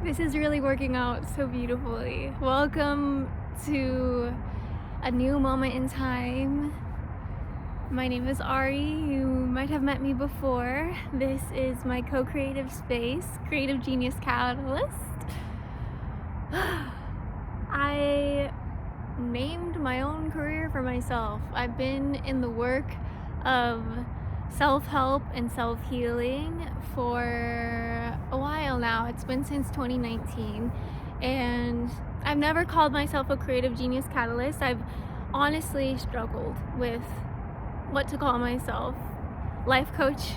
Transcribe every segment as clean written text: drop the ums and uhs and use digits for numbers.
This is really working out so beautifully. Welcome to a new moment in time. My name is Ari. You might have met me before. This is my co-creative space, Creative Genius Catalyst. I named my own career for myself. I've been in the work of self-help and self-healing for a while now. It's been since 2019, and I've never called myself a creative genius catalyst. I've honestly struggled with what to call myself. Life coach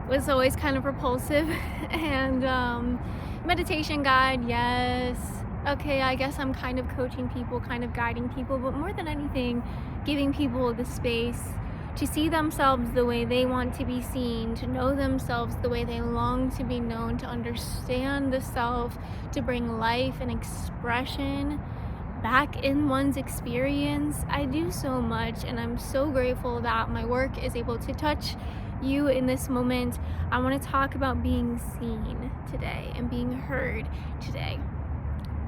was always kind of repulsive, and meditation guide, yes. Okay, I guess I'm kind of coaching people, kind of guiding people, but more than anything, giving people the space to see themselves the way they want to be seen, to know themselves the way they long to be known, to understand the self, to bring life and expression back in one's experience. I do so much, and I'm so grateful that my work is able to touch you in this moment. I want to talk about being seen today and being heard today.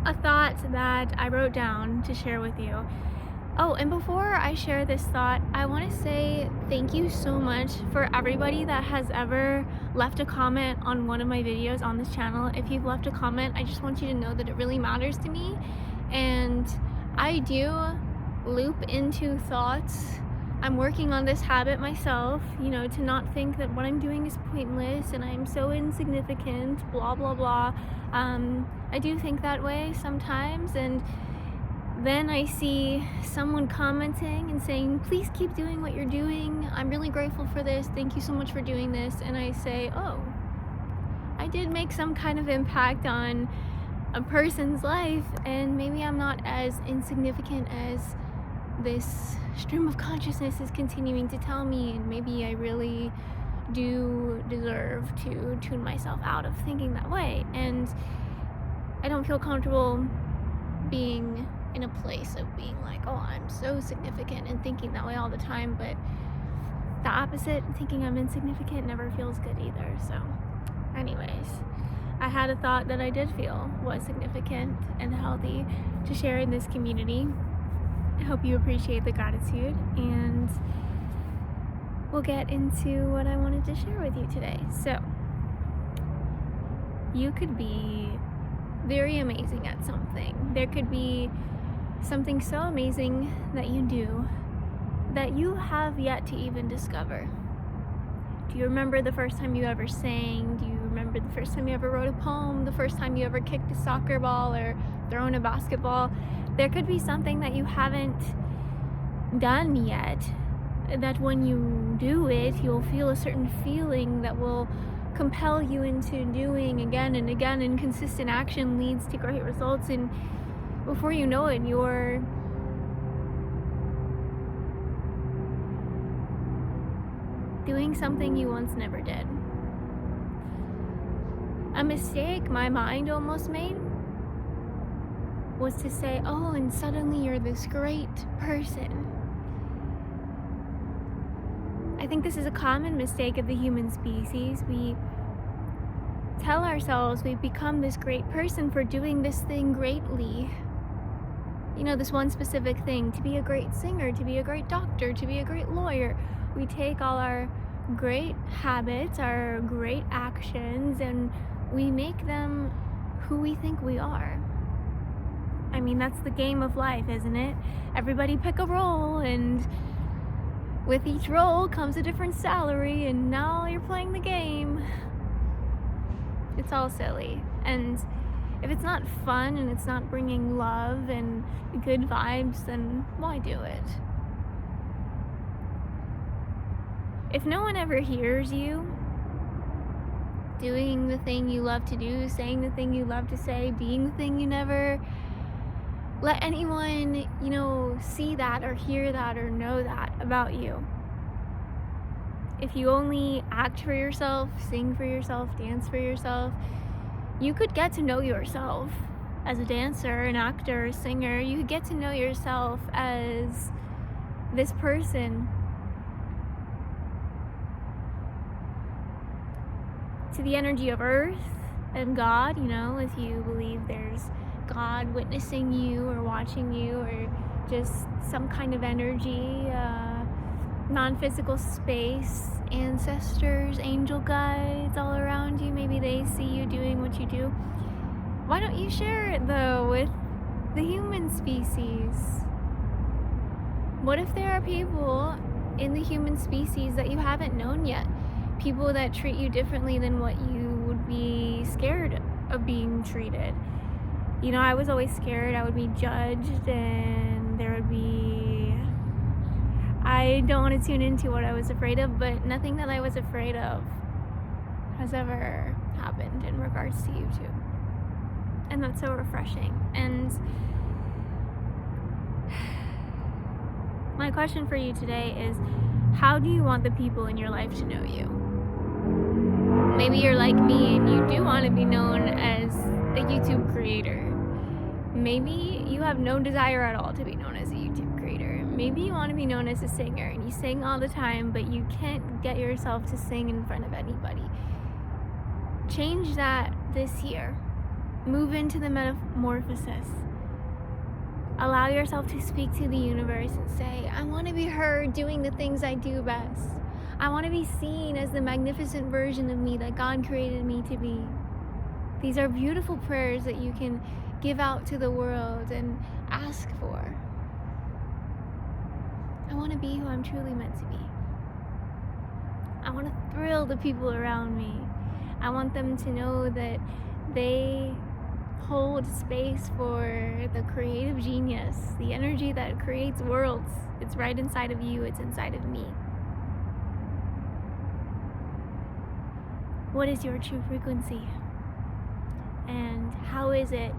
A thought that I wrote down to share with you. Oh, and before I share this thought, I want to say thank you so much for everybody that has ever left a comment on one of my videos on this channel. If you've left a comment, I just want you to know that it really matters to me. And I do loop into thoughts. I'm working on this habit myself, to not think that what I'm doing is pointless and I'm so insignificant, blah, blah, blah. I do think that way sometimes, and then I see someone commenting and saying, please keep doing what you're doing. I'm really grateful for this. Thank you so much for doing this. And I say, oh, I did make some kind of impact on a person's life, and maybe I'm not as insignificant as this stream of consciousness is continuing to tell me, and maybe I really do deserve to tune myself out of thinking that way. And I don't feel comfortable being in a place of being like, oh, I'm so significant, and thinking that way all the time. But the opposite, thinking I'm insignificant, never feels good either. So anyways, I had a thought that I did feel was significant and healthy to share in this community. I hope you appreciate the gratitude, and we'll get into what I wanted to share with you today. So, you could be very amazing at something. There could be something so amazing that you do that you have yet to even discover. Do you remember the first time you ever sang? Do you remember the first time you ever wrote a poem? The first time you ever kicked a soccer ball or thrown a basketball? There could be something that you haven't done yet, that when you do it, you'll feel a certain feeling that will compel you into doing again and again, and consistent action leads to great results, and before you know it, you're doing something you once never did. A mistake my mind almost made was to say, oh, and suddenly you're this great person. I think this is a common mistake of the human species. We tell ourselves we've become this great person for doing this thing greatly. This one specific thing, to be a great singer, to be a great doctor, to be a great lawyer. We take all our great habits, our great actions, and we make them who we think we are. I mean, that's the game of life, isn't it? Everybody pick a role, and with each role comes a different salary, and now you're playing the game. It's all silly. And if it's not fun and it's not bringing love and good vibes, then why do it? If no one ever hears you doing the thing you love to do, saying the thing you love to say, being the thing you never let anyone, see that or hear that or know that about you. If you only act for yourself, sing for yourself, dance for yourself, you could get to know yourself as a dancer, an actor, a singer. You could get to know yourself as this person. To the energy of earth, and God, if you believe there's God witnessing you or watching you, or just some kind of energy, non-physical space, ancestors, angel guides all around you, maybe they see you doing what you do. Why don't you share it though with the human species? What if there are people in the human species that you haven't known yet? People that treat you differently than what you would be scared of being treated. I was always scared I would be judged, and there would be... I don't want to tune into what I was afraid of, but nothing that I was afraid of has ever happened in regards to YouTube. And that's so refreshing. And my question for you today is, how do you want the people in your life to know you? Maybe you're like me and you do want to be known as a YouTube creator. Maybe you have no desire at all to be known as a YouTube creator. Maybe you want to be known as a singer and you sing all the time, but you can't get yourself to sing in front of anybody. Change that this year. Move into the metamorphosis. Allow yourself to speak to the universe and say, I want to be heard doing the things I do best. I want to be seen as the magnificent version of me that God created me to be. These are beautiful prayers that you can give out to the world and ask for. I want to be who I'm truly meant to be. I want to thrill the people around me. I want them to know that they hold space for the creative genius, the energy that creates worlds. It's right inside of you, it's inside of me. What is your true frequency? And how is it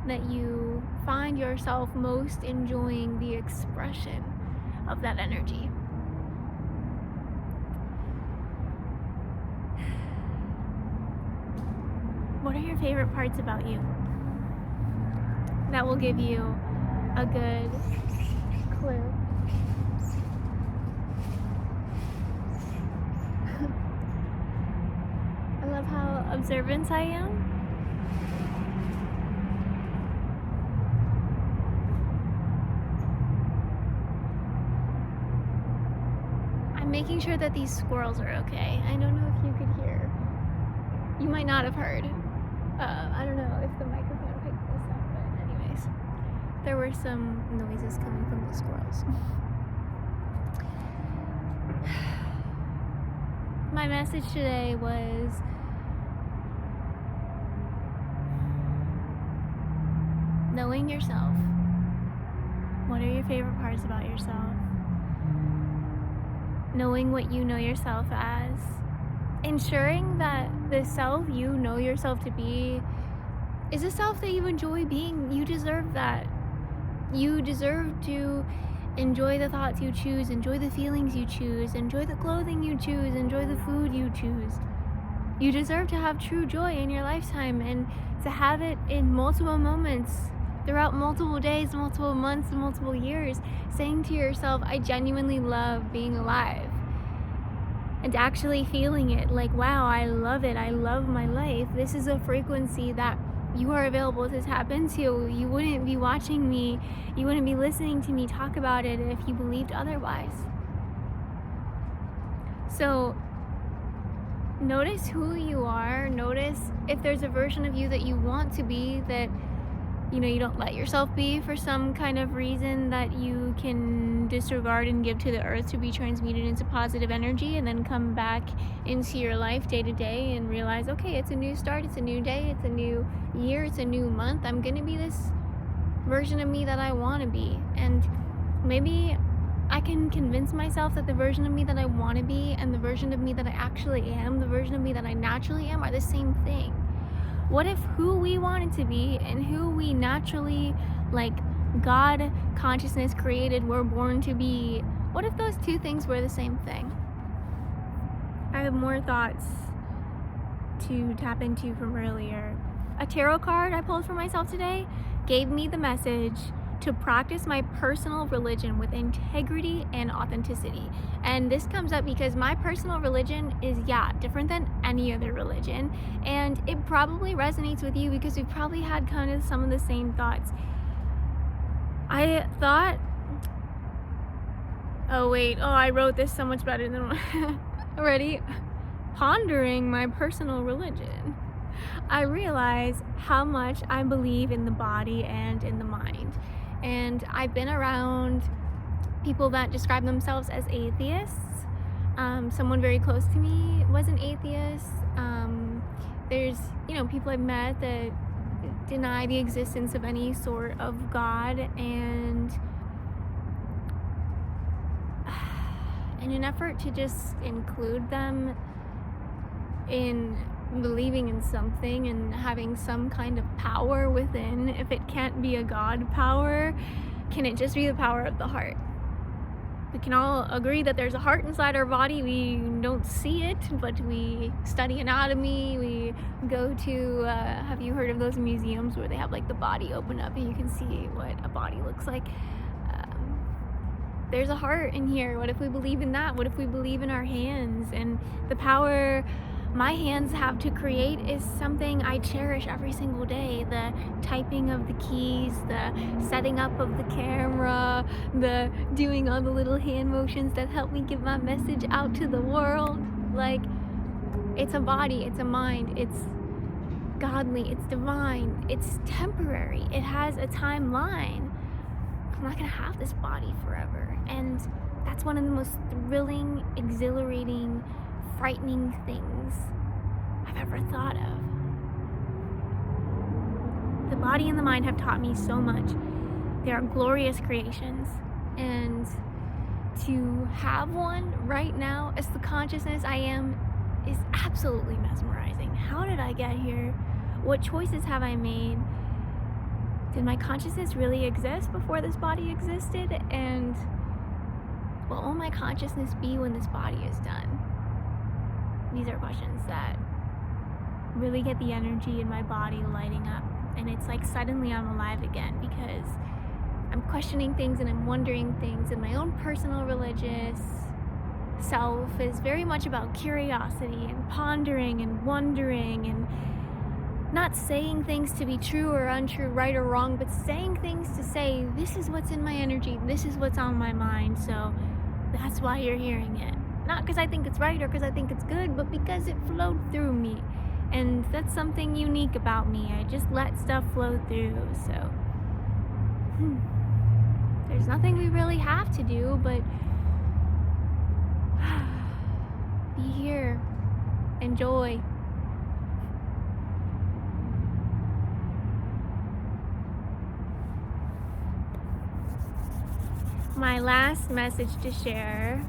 that you find yourself most enjoying the expression of that energy? What are your favorite parts about you? That will give you a good clue. I love how observant I am. I'm making sure that these squirrels are okay. I don't know if you could hear. You might not have heard. I don't know if the microphone picked this up, but anyways, there were some noises coming from the squirrels. My message today was knowing yourself. What are your favorite parts about yourself? Knowing what you know yourself as. Ensuring that the self you know yourself to be is a self that you enjoy being. You deserve that. You deserve to enjoy the thoughts you choose, enjoy the feelings you choose, enjoy the clothing you choose, enjoy the food you choose. You deserve to have true joy in your lifetime, and to have it in multiple moments throughout multiple days, multiple months, and multiple years, saying to yourself, I genuinely love being alive. And actually feeling it, like, wow, I love it, I love my life. This is a frequency that you are available to tap into. You wouldn't be watching me, you wouldn't be listening to me talk about it if you believed otherwise. So notice who you are. Notice if there's a version of you that you want to be, that you don't let yourself be for some kind of reason that you can disregard and give to the earth to be transmuted into positive energy, and then come back into your life day to day and realize, okay, it's a new start, it's a new day, it's a new year, it's a new month. I'm gonna be this version of me that I want to be. And maybe I can convince myself that the version of me that I want to be and the version of me that I actually am, the version of me that I naturally am, are the same thing. What if who we wanted to be and who we naturally, like God consciousness created, were born to be, what if those two things were the same thing? I have more thoughts to tap into from earlier. A tarot card I pulled for myself today gave me the message to practice my personal religion with integrity and authenticity. And this comes up because my personal religion is, different than any other religion. And it probably resonates with you because we've probably had kind of some of the same thoughts. I thought, I wrote this so much better than already. Pondering my personal religion, I realize how much I believe in the body and in the mind. And I've been around people that describe themselves as atheists. Someone very close to me was an atheist. There's, people I've met that deny the existence of any sort of God, and in an effort to just include them in believing in something and having some kind of power within, if it can't be a God power, can it just be the power of the heart? We can all agree that there's a heart inside our body. We don't see it, but we study anatomy. We go to, have you heard of those museums where they have like the body open up and you can see what a body looks like? There's a heart in here. What if we believe in that? What if we believe in our hands and the power my hands have to create is something I cherish every single day. The typing of the keys, the setting up of the camera, the doing all the little hand motions that help me get my message out to the world. Like, it's a body, it's a mind, it's godly, it's divine, it's temporary, it has a timeline. I'm not gonna have this body forever. And that's one of the most thrilling, exhilarating, frightening things I've ever thought of. The body and the mind have taught me so much. They are glorious creations, and to have one right now as the consciousness I am is absolutely mesmerizing. How did I get here? What choices have I made? Did my consciousness really exist before this body existed? And what will my consciousness be when this body is done? These are questions that really get the energy in my body lighting up. And it's like suddenly I'm alive again because I'm questioning things and I'm wondering things. And my own personal religious self is very much about curiosity and pondering and wondering and not saying things to be true or untrue, right or wrong, but saying things to say, this is what's in my energy, this is what's on my mind, so that's why you're hearing it. Not because I think it's right or because I think it's good, but because it flowed through me. And that's something unique about me. I just let stuff flow through, so there's nothing we really have to do, but be here, enjoy. My last message to share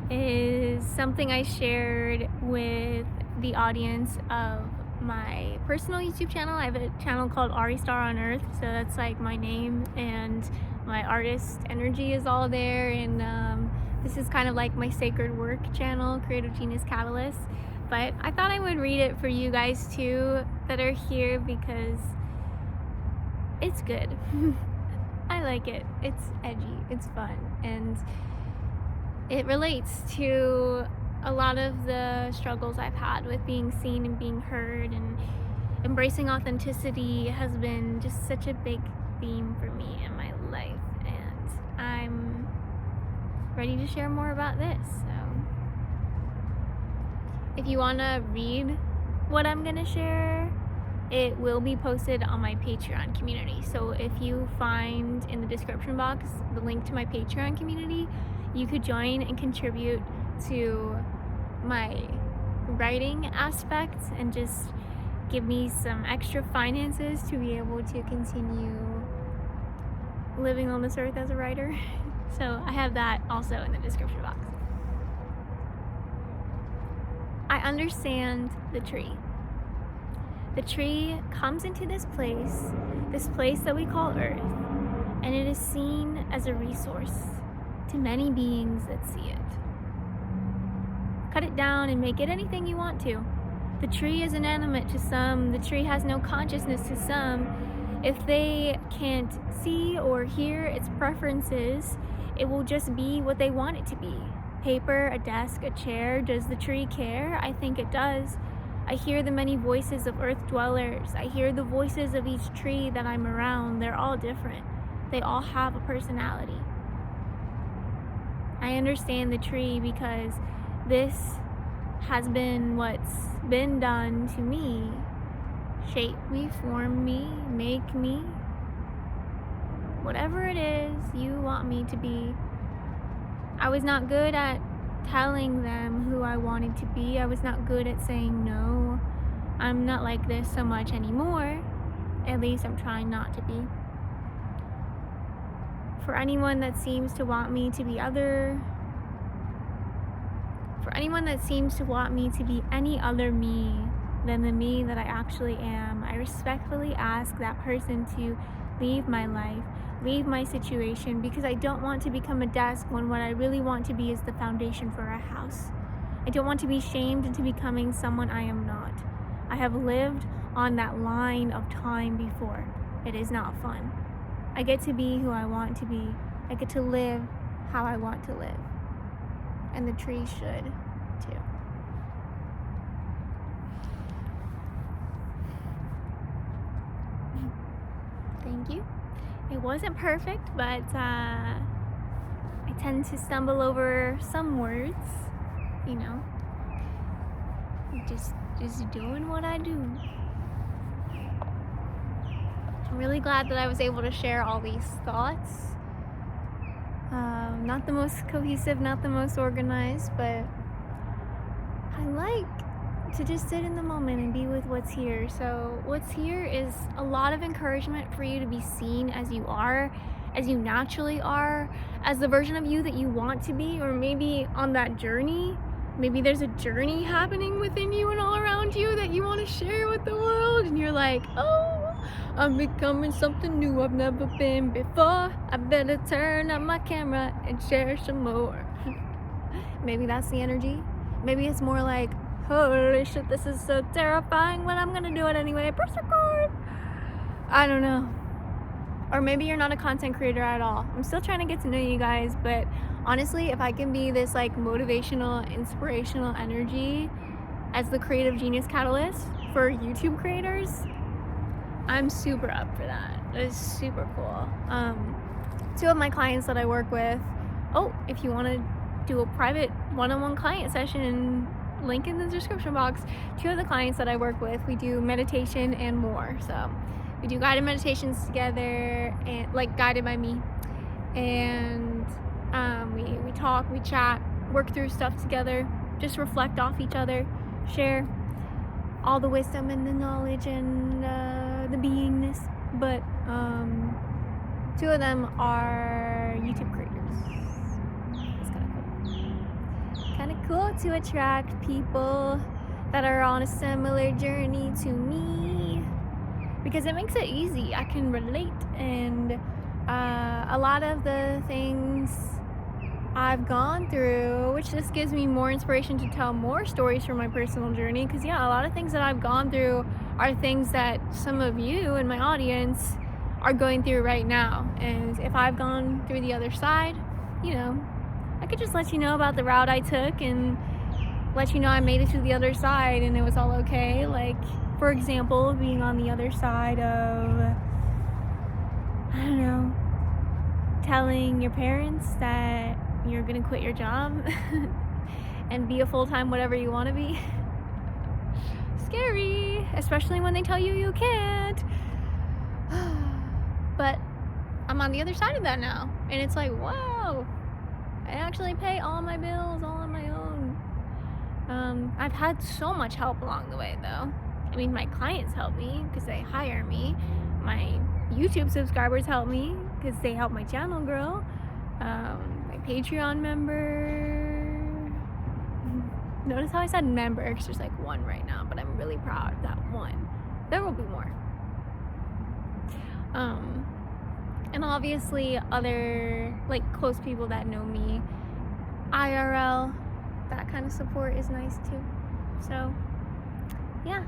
is something I shared with the audience of my personal YouTube channel. I have a channel called Ari Star on Earth, so that's like my name, and my artist energy is all there, and this is kind of like my sacred work channel, Creative Genius Catalyst. But I thought I would read it for you guys too that are here because it's good. I like it. It's edgy, it's fun, and it relates to a lot of the struggles I've had with being seen and being heard, and embracing authenticity has been just such a big theme for me in my life, and I'm ready to share more about this. So if you want to read what I'm going to share, it will be posted on my Patreon community. So if you find in the description box the link to my Patreon community, you could join and contribute to my writing aspect and just give me some extra finances to be able to continue living on this earth as a writer. So I have that also in the description box. I understand the tree. The tree comes into this place that we call Earth, and it is seen as a resource to many beings that see it. Cut it down and make it anything you want to. The tree is inanimate to some, the tree has no consciousness to some, If they can't see or hear its preferences, it will just be what they want it to be. Paper, a desk, a chair. Does the tree care? I think it does. I hear the many voices of earth dwellers. I hear the voices of each tree that I'm around. They're all different. They all have a personality. I understand the tree because this has been what's been done to me. Shape me, form me, make me. Whatever it is you want me to be. I was not good at telling them who I wanted to be. I was not good at saying no. I'm not like this so much anymore. At least I'm trying not to be. For anyone that seems to want me to be any other me than the me that I actually am, I respectfully ask that person to leave my life, leave my situation, because I don't want to become a desk when what I really want to be is the foundation for a house. I don't want to be shamed into becoming someone I am not. I have lived on that line of time before. It is not fun. I get to be who I want to be. I get to live how I want to live. And the tree should too. Thank you. It wasn't perfect, but I tend to stumble over some words, you know. Just doing what I do. I'm really glad that I was able to share all these thoughts. Not the most cohesive, not the most organized, but I like to just sit in the moment and be with what's here. So what's here is a lot of encouragement for you to be seen as you are, as you naturally are, as the version of you that you want to be, or maybe on that journey. Maybe there's a journey happening within you and all around you that you want to share with the world, and you're like, oh, I'm becoming something new I've never been before. I better turn up my camera and share some more. Maybe that's the energy. Maybe it's more like, holy shit, this is so terrifying, but I'm gonna do it anyway. Press record. I don't know. Or maybe you're not a content creator at all. I'm still trying to get to know you guys, but honestly, if I can be this like motivational, inspirational energy as the creative genius catalyst for YouTube creators, I'm super up for that. It's super cool. 2 of my clients that I work with, if you want to do a private one-on-one client session, link in the description box. 2 of the clients that I work with, we do meditation and more. So we do guided meditations together, and like guided by me, and we talk, we chat, work through stuff together, just reflect off each other, share all the wisdom and the knowledge and the beingness. But 2 of them are YouTube creators. It's kind of cool to attract people that are on a similar journey to me, because it makes it easy. I can relate, and a lot of the things I've gone through, which just gives me more inspiration to tell more stories from my personal journey, because a lot of things that I've gone through are things that some of you in my audience are going through right now. And if I've gone through the other side, I could just let you know about the route I took and let you know I made it to the other side and it was all okay. Like, for example, being on the other side of, I don't know, telling your parents that you're gonna quit your job and be a full-time whatever you want to be. Scary, especially when they tell you you can't. But I'm on the other side of that now, and it's like, wow, I actually pay all my bills all on my own. I've had so much help along the way, though. I mean, my clients help me because they hire me. My YouTube subscribers help me because they help my channel grow. My Patreon member. Notice how I said member, because there's like 1 right now, but I'm really proud of that 1. There will be more. And obviously other like close people that know me, IRL, that kind of support is nice too. So yeah,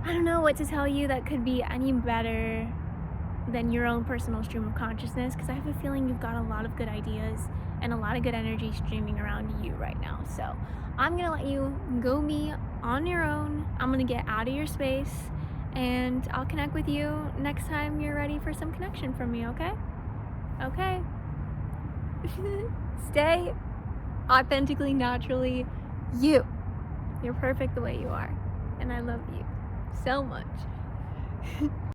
I don't know what to tell you that could be any better than your own personal stream of consciousness, because I have a feeling you've got a lot of good ideas and a lot of good energy streaming around you right now. So I'm gonna let you go be on your own. I'm gonna get out of your space, and I'll connect with you next time you're ready for some connection from me, okay? Okay. Stay authentically, naturally you. You're perfect the way you are, and I love you so much.